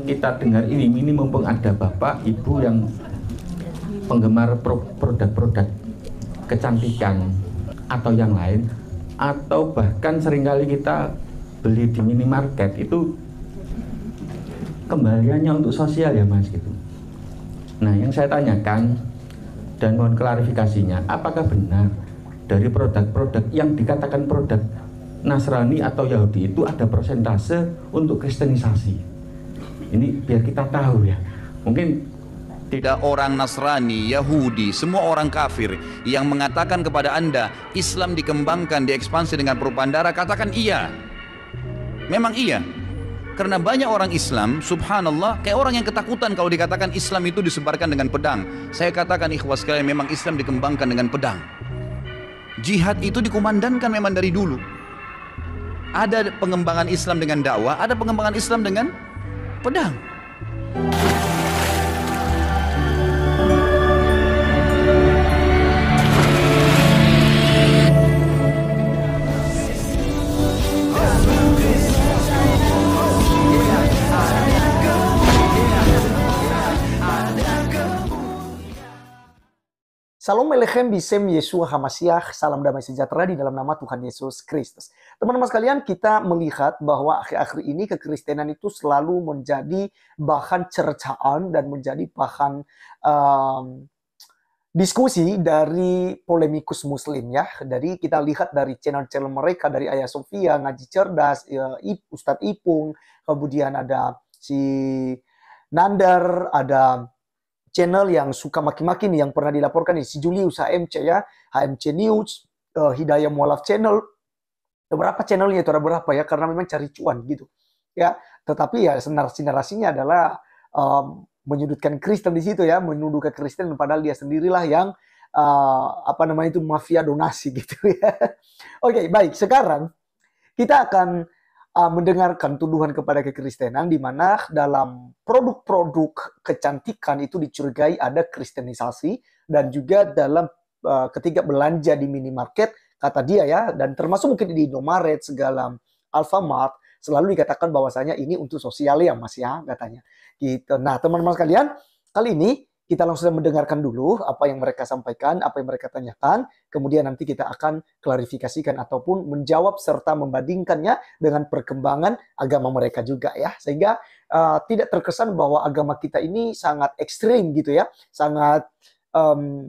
Kita dengar ini mumpung ada bapak ibu yang penggemar produk-produk kecantikan atau yang lain, atau bahkan seringkali kita beli di minimarket itu kembaliannya untuk sosial ya mas gitu. Nah yang saya tanyakan dan mohon klarifikasinya, apakah benar dari produk-produk yang dikatakan produk Nasrani atau Yahudi itu ada persentase untuk kristenisasi? Ini biar kita tahu ya. Mungkin tidak orang Nasrani, Yahudi, semua orang kafir yang mengatakan kepada Anda Islam dikembangkan, diekspansi dengan propaganda, katakan iya. Memang iya. Karena banyak orang Islam, subhanallah, kayak orang yang ketakutan kalau dikatakan Islam itu disebarkan dengan pedang. Saya katakan ikhwah sekalian, memang Islam dikembangkan dengan pedang. Jihad itu dikumandangkan memang dari dulu. Ada pengembangan Islam dengan dakwah, ada pengembangan Islam dengan pedang. Shalom Alechem Bisem Yeshua HaMashiach, salam damai sejahtera di dalam nama Tuhan Yesus Kristus. Teman-teman sekalian, kita melihat bahwa akhir-akhir ini kekristenan itu selalu menjadi bahan cercaan dan menjadi bahan diskusi dari polemikus muslim ya. Jadi kita lihat dari channel-channel mereka, dari Ayah Sofia, Ngaji Cerdas, Ustadz Ipung, kemudian ada si Nandar, ada channel yang suka maki-maki nih yang pernah dilaporkan nih, si Julius HMC ya, HMC News, Hidayah Mualaf Channel, beberapa channelnya itu ada berapa ya, karena memang cari cuan gitu ya. Tetapi ya narasinya adalah menyudutkan Kristen di situ ya, menuduh ke Kristen padahal dia sendirilah yang mafia donasi gitu ya. Oke, baik, sekarang kita akan mendengarkan tuduhan kepada kekristenan di mana dalam produk-produk kecantikan itu dicurigai ada kristenisasi, dan juga dalam ketika belanja di minimarket kata dia ya, dan termasuk mungkin di Indomaret segala Alfamart selalu dikatakan bahwasanya ini untuk sosial ya mas ya katanya gitu. Nah teman-teman sekalian, kali ini kita langsung mendengarkan dulu apa yang mereka sampaikan, apa yang mereka tanyakan. Kemudian nanti kita akan klarifikasikan ataupun menjawab serta membandingkannya dengan perkembangan agama mereka juga ya. Sehingga tidak terkesan bahwa agama kita ini sangat ekstrim gitu ya. Sangat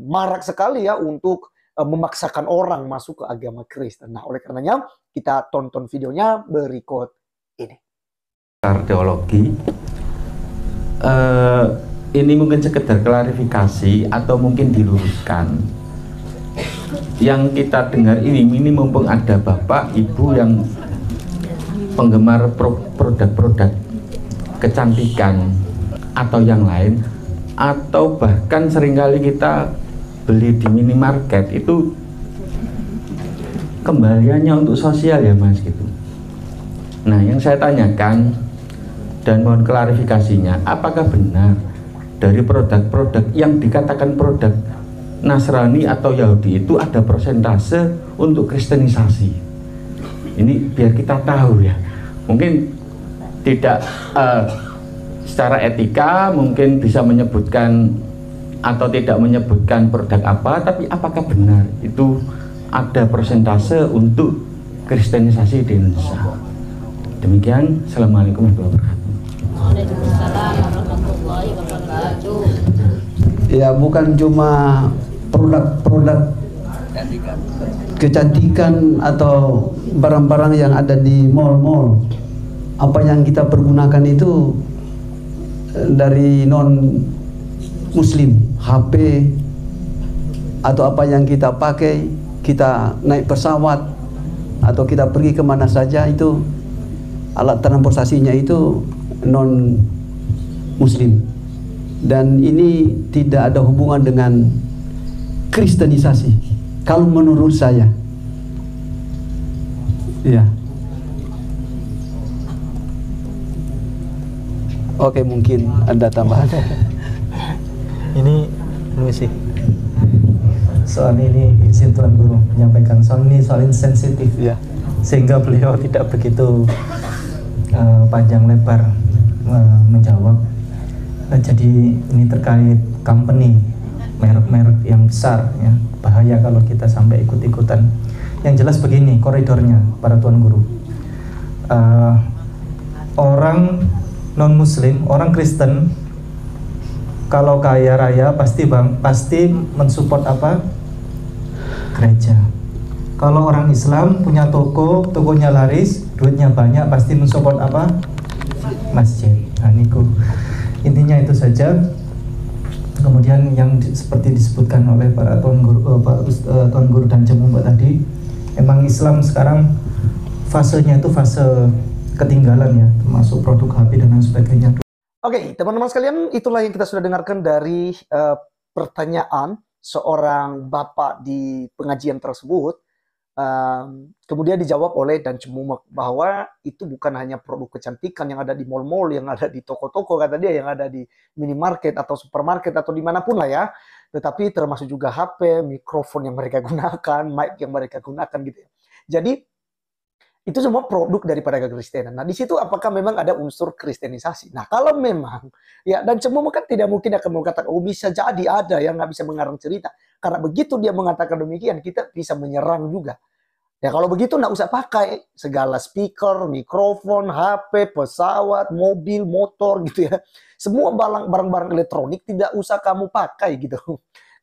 marak sekali ya untuk memaksakan orang masuk ke agama Kristen. Nah oleh karenanya kita tonton videonya berikut ini. Teologi. Ini mungkin sekedar klarifikasi atau mungkin diluruskan. Yang kita dengar ini mumpung ada bapak ibu yang penggemar produk-produk kecantikan atau yang lain, atau bahkan seringkali kita beli di minimarket itu kembaliannya untuk sosial ya mas gitu. Nah yang saya tanyakan dan mohon klarifikasinya, apakah benar dari produk-produk yang dikatakan produk Nasrani atau Yahudi itu ada persentase untuk kristenisasi? Ini biar kita tahu ya. Mungkin tidak secara etika mungkin bisa menyebutkan atau tidak menyebutkan produk apa, tapi apakah benar itu ada persentase untuk kristenisasi di Indonesia? Demikian, Assalamualaikum warahmatullahi wabarakatuh. Waalaikumsalam warahmatullahi wabarakatuh. Ya bukan cuma produk-produk kecantikan atau barang-barang yang ada di mall-mall. Apa yang kita pergunakan itu dari non muslim, HP atau apa yang kita pakai, kita naik pesawat atau kita pergi kemana saja, itu alat transportasinya itu non muslim, dan ini tidak ada hubungan dengan kristenisasi kalau menurut saya ya. Oke, mungkin ada tambahan. Ini sih soal ini izin Tuan Guru menyampaikan, soal ini sensitif ya, sehingga beliau tidak begitu panjang lebar menjawab. Jadi ini terkait company, merek-merek yang besar ya, bahaya kalau kita sampai ikut-ikutan. Yang jelas begini koridornya para tuan guru. Orang non muslim, orang Kristen kalau kaya raya pasti mensupport apa? Gereja. Kalau orang Islam punya toko, tokonya laris, duitnya banyak, pasti mensupport apa? Masjid. Nah, niku. Intinya itu saja. Kemudian yang seperti disebutkan oleh para tuan guru dan Cemu Mbak tadi, emang Islam sekarang fasenya itu fase ketinggalan ya, termasuk produk HP dan lain sebagainya. Oke, teman-teman sekalian, itulah yang kita sudah dengarkan dari pertanyaan seorang bapak di pengajian tersebut. Kemudian dijawab oleh Dan Cemumek bahwa itu bukan hanya produk kecantikan yang ada di mall-mall, yang ada di toko-toko kata dia, yang ada di minimarket atau supermarket atau dimanapun lah ya, tetapi termasuk juga HP, mikrofon yang mereka gunakan, mic yang mereka gunakan gitu ya. Jadi itu semua produk daripada kekristenan. Nah, di situ apakah memang ada unsur kristenisasi? Nah, kalau memang ya, Dan Cemumek kan tidak mungkin akan mengatakan oh bisa jadi ada yang nggak bisa mengarang cerita, karena begitu dia mengatakan demikian kita bisa menyerang juga. Ya kalau begitu nggak usah pakai segala speaker, mikrofon, HP, pesawat, mobil, motor gitu ya. Semua barang-barang elektronik tidak usah kamu pakai gitu.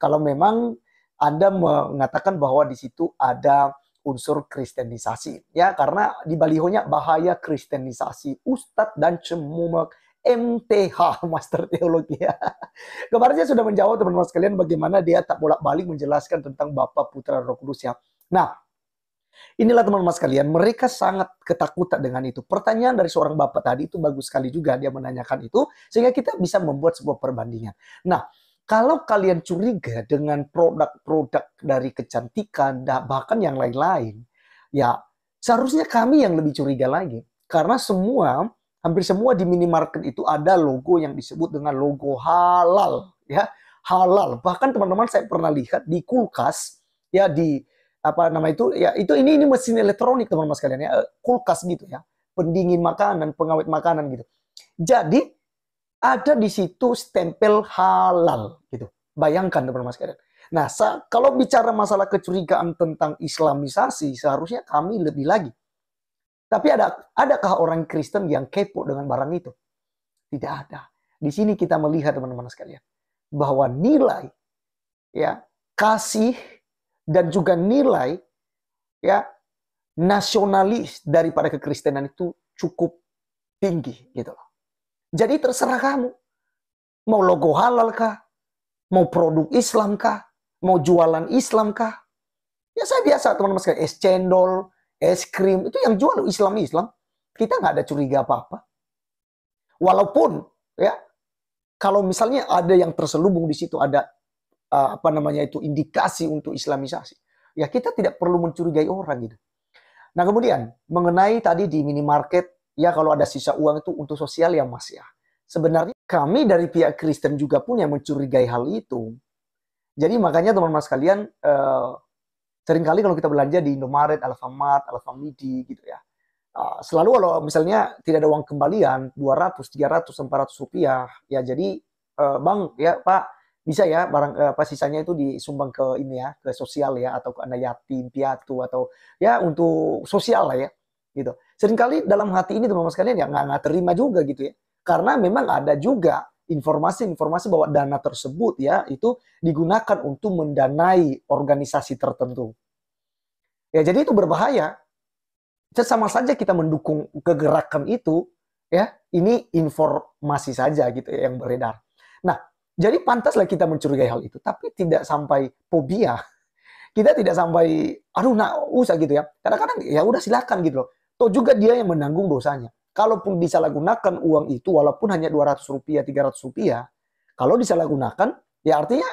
Kalau memang Anda mengatakan bahwa di situ ada unsur kristenisasi. Ya karena di balihonya bahaya kristenisasi. Ustadz Dan Cemumek MTH, Master Teologi ya. Kemarin saya sudah menjawab teman-teman sekalian bagaimana dia tak bolak-balik menjelaskan tentang Bapa, Putra, Roh Kudus ya. Nah, inilah teman-teman sekalian, mereka sangat ketakutan dengan itu. Pertanyaan dari seorang bapak tadi itu bagus sekali juga dia menanyakan itu, sehingga kita bisa membuat sebuah perbandingan. Nah, kalau kalian curiga dengan produk-produk dari kecantikan, bahkan yang lain-lain, ya seharusnya kami yang lebih curiga lagi. Karena hampir semua di minimarket itu ada logo yang disebut dengan logo halal. Ya, halal. Bahkan teman-teman saya pernah lihat di kulkas, ya di apa nama itu ya ini mesin elektronik teman-teman sekalian ya, kulkas gitu ya, pendingin makanan, pengawet makanan gitu. Jadi ada di situ stempel halal gitu. Bayangkan teman-teman sekalian. Nah, kalau bicara masalah kecurigaan tentang islamisasi, seharusnya kami lebih lagi. Tapi adakah orang Kristen yang kepo dengan barang itu? Tidak ada. Di sini kita melihat teman-teman sekalian bahwa nilai ya kasih dan juga nilai ya nasionalis daripada kekristenan itu cukup tinggi gitu loh. Jadi terserah kamu mau logo halal kah, mau produk Islam kah, mau jualan Islam kah. Ya saya biasa teman-teman sekalian, es cendol, es krim itu yang jual Islam, kita nggak ada curiga apa-apa. Walaupun ya kalau misalnya ada yang terselubung di situ, ada apa namanya itu indikasi untuk islamisasi, ya kita tidak perlu mencurigai orang gitu. Nah kemudian mengenai tadi di minimarket, ya kalau ada sisa uang itu untuk sosial ya mas ya. Sebenarnya kami dari pihak Kristen juga pun yang mencurigai hal itu. Jadi makanya teman-teman sekalian, seringkali kalau kita belanja di Indomaret, Alfamart, Alfamidi gitu ya, selalu kalau misalnya tidak ada uang kembalian 200, 300, 400 rupiah, ya jadi bang ya Pak, bisa ya barang sisanya itu disumbang ke ini ya, ke sosial ya, atau ke anak yatim piatu, atau ya untuk sosial lah ya gitu. Seringkali dalam hati ini teman-teman sekalian ya nggak terima juga gitu ya, karena memang ada juga informasi bahwa dana tersebut ya itu digunakan untuk mendanai organisasi tertentu. Ya jadi itu berbahaya. Sama saja kita mendukung kegerakan itu ya, ini informasi saja gitu ya yang beredar. Nah, jadi pantaslah kita mencurigai hal itu, tapi tidak sampai fobia. Kita tidak sampai, aduh nak usah gitu ya. Kadang-kadang ya udah silakan gitu loh. Toh juga dia yang menanggung dosanya. Kalaupun disalahgunakan uang itu, walaupun hanya 200 rupiah, 300 rupiah, kalau disalahgunakan, ya artinya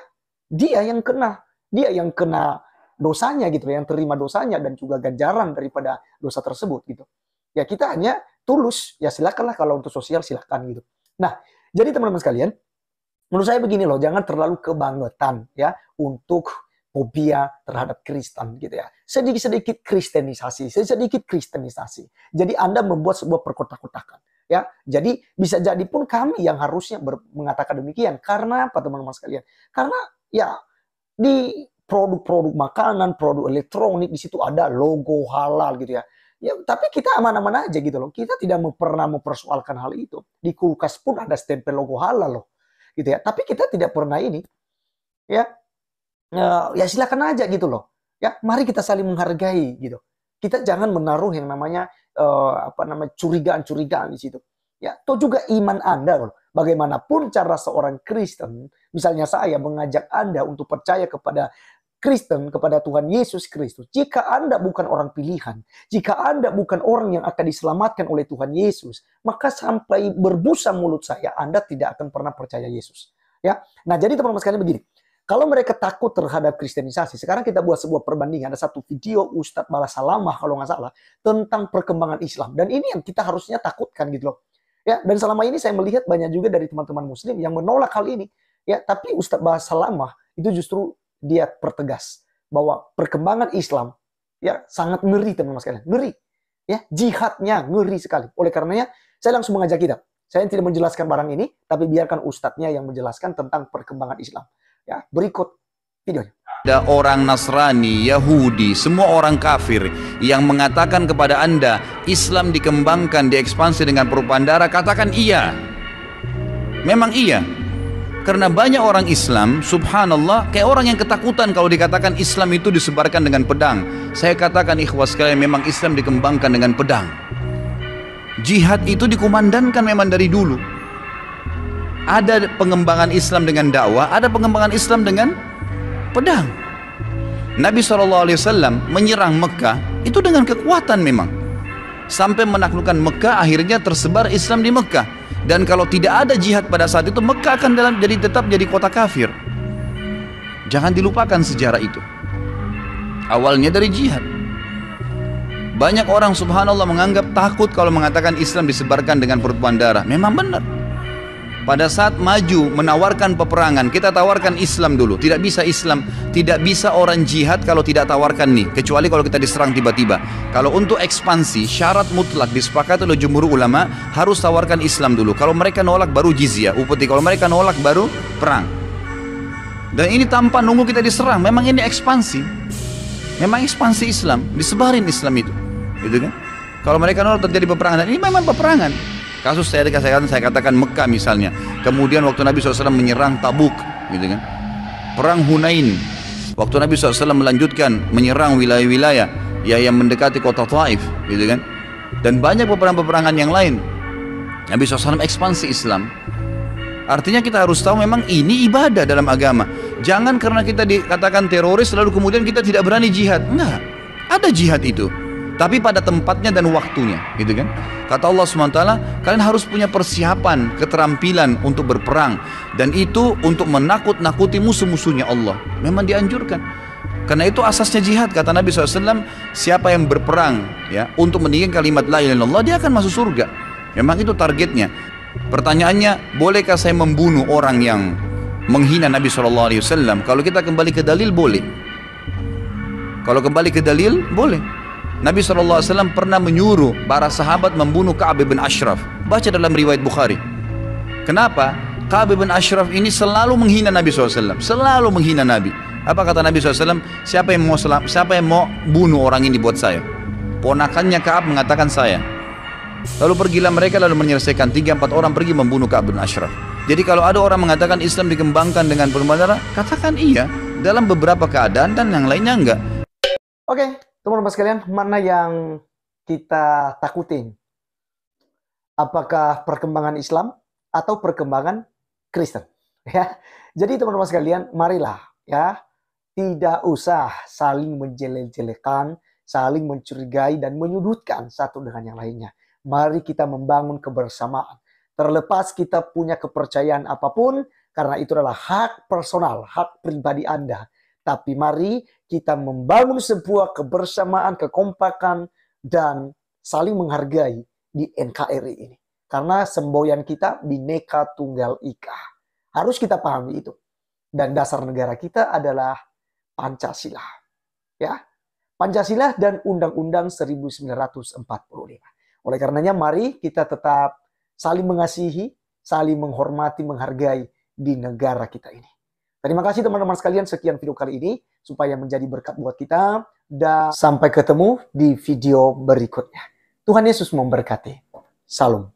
dia yang kena dosanya gitu, yang terima dosanya dan juga ganjaran daripada dosa tersebut gitu. Ya kita hanya tulus, ya silakanlah kalau untuk sosial silakan gitu. Nah, jadi teman-teman sekalian, menurut saya begini loh, jangan terlalu kebangetan ya untuk fobia terhadap Kristen gitu ya. Sedikit-sedikit kristenisasi. Jadi Anda membuat sebuah perkotak-kotakan. Ya, jadi bisa jadi pun kami yang harusnya mengatakan demikian. Karena apa teman-teman sekalian? Karena ya di produk-produk makanan, produk elektronik di situ ada logo halal gitu ya. Ya, tapi kita aman-aman aja gitu loh. Kita tidak pernah mempersoalkan hal itu. Di kulkas pun ada stempel logo halal loh, gitu ya. Tapi kita tidak pernah ini, ya, ya silakan aja gitu loh. Ya, mari kita saling menghargai gitu. Kita jangan menaruh yang namanya curigaan-curigaan di situ. Ya, toh juga iman Anda loh. Bagaimanapun cara seorang Kristen, misalnya saya mengajak Anda untuk percaya kepada Kristen, kepada Tuhan Yesus Kristus. Jika Anda bukan orang pilihan, jika Anda bukan orang yang akan diselamatkan oleh Tuhan Yesus, maka sampai berbusa mulut saya, Anda tidak akan pernah percaya Yesus. Ya, nah jadi teman-teman sekalian begini. Kalau mereka takut terhadap kristenisasi, sekarang kita buat sebuah perbandingan. Ada satu video Ustadz Balasalamah kalau nggak salah tentang perkembangan Islam. Dan ini yang kita harusnya takutkan gitu loh. Ya, dan selama ini saya melihat banyak juga dari teman-teman Muslim yang menolak hal ini. Ya, tapi Ustadz Balasalamah itu justru dia pertegas bahwa perkembangan Islam ya sangat ngeri teman-teman sekalian, ngeri. Ya, jihadnya ngeri sekali. Oleh karenanya saya langsung mengajak kita. Saya tidak menjelaskan barang ini, tapi biarkan ustadznya yang menjelaskan tentang perkembangan Islam. Ya, berikut videonya. Ada orang Nasrani, Yahudi, semua orang kafir yang mengatakan kepada Anda Islam dikembangkan, diekspansi dengan perubahan darah, katakan iya. Memang iya. Karena banyak orang Islam, subhanallah, kayak orang yang ketakutan kalau dikatakan Islam itu disebarkan dengan pedang. Saya katakan ikhwas sekalian, memang Islam dikembangkan dengan pedang. Jihad itu dikumandangkan memang dari dulu. Ada pengembangan Islam dengan dakwah, ada pengembangan Islam dengan pedang. Nabi SAW menyerang Mekah itu dengan kekuatan memang. Sampai menaklukkan Mekah, akhirnya tersebar Islam di Mekah. Dan kalau tidak ada jihad pada saat itu, Mekah akan tetap jadi kota kafir. Jangan dilupakan sejarah itu. Awalnya dari jihad. Banyak orang subhanallah menganggap takut kalau mengatakan Islam disebarkan dengan pertumpahan darah. Memang benar. Pada saat maju menawarkan peperangan, kita tawarkan Islam dulu. Tidak bisa Islam, tidak bisa orang jihad kalau tidak tawarkan nih. Kecuali kalau kita diserang tiba-tiba. Kalau untuk ekspansi, syarat mutlak disepakati oleh jumhur ulama, harus tawarkan Islam dulu. Kalau mereka nolak baru jizyah, upeti. Kalau mereka nolak baru perang. Dan ini tanpa nunggu kita diserang. Memang ini ekspansi. Memang ekspansi Islam, disebarin Islam itu. Gitu kan? Kalau mereka nolak terjadi peperangan. Dan ini memang peperangan. Kasus saya katakan Mekah misalnya. Kemudian waktu Nabi SAW menyerang Tabuk, gitu kan. Perang Hunain. Waktu Nabi SAW melanjutkan menyerang wilayah-wilayah yang mendekati kota Taif, gitu kan. Dan banyak peperangan-peperangan yang lain. Nabi SAW ekspansi Islam. Artinya kita harus tahu memang ini ibadah dalam agama. Jangan karena kita dikatakan teroris lalu kemudian kita tidak berani jihad. Enggak, ada jihad itu. Tapi pada tempatnya dan waktunya, gitu kan. Kata Allah SWT, kalian harus punya persiapan, keterampilan untuk berperang. Dan itu untuk menakut-nakuti musuh-musuhnya Allah. Memang dianjurkan. Karena itu asasnya jihad. Kata Nabi SAW, siapa yang berperang ya untuk meninggikan kalimat la ilaha illallah, dia akan masuk surga. Memang itu targetnya. Pertanyaannya, bolehkah saya membunuh orang yang menghina Nabi SAW? Kalau kita kembali ke dalil, boleh. Kalau kembali ke dalil, boleh. Nabi SAW pernah menyuruh para sahabat membunuh Ka'ab bin Ashraf. Baca dalam riwayat Bukhari. Kenapa? Ka'ab bin Ashraf ini selalu menghina Nabi SAW. Selalu menghina Nabi. Apa kata Nabi SAW? Siapa yang mau bunuh orang ini buat saya? Ponakannya Ka'ab mengatakan saya. Lalu pergilah mereka lalu menyelesaikan 3-4 orang pergi membunuh Ka'ab bin Ashraf. Jadi kalau ada orang mengatakan Islam dikembangkan dengan pertumpahan darah, katakan iya dalam beberapa keadaan dan yang lainnya enggak. Oke. Teman-teman sekalian, mana yang kita takutin? Apakah perkembangan Islam atau perkembangan Kristen? Ya. Jadi teman-teman sekalian, marilah ya, tidak usah saling menjelek-jelekan, saling mencurigai dan menyudutkan satu dengan yang lainnya. Mari kita membangun kebersamaan. Terlepas kita punya kepercayaan apapun, karena itu adalah hak personal, hak pribadi Anda. Tapi mari kita membangun sebuah kebersamaan, kekompakan, dan saling menghargai di NKRI ini. Karena semboyan kita Bhinneka Tunggal Ika. Harus kita pahami itu. Dan dasar negara kita adalah Pancasila. Ya, Pancasila dan Undang-Undang 1945. Oleh karenanya mari kita tetap saling mengasihi, saling menghormati, menghargai di negara kita ini. Terima kasih teman-teman sekalian, sekian video kali ini supaya menjadi berkat buat kita, dan sampai ketemu di video berikutnya. Tuhan Yesus memberkati. Salam.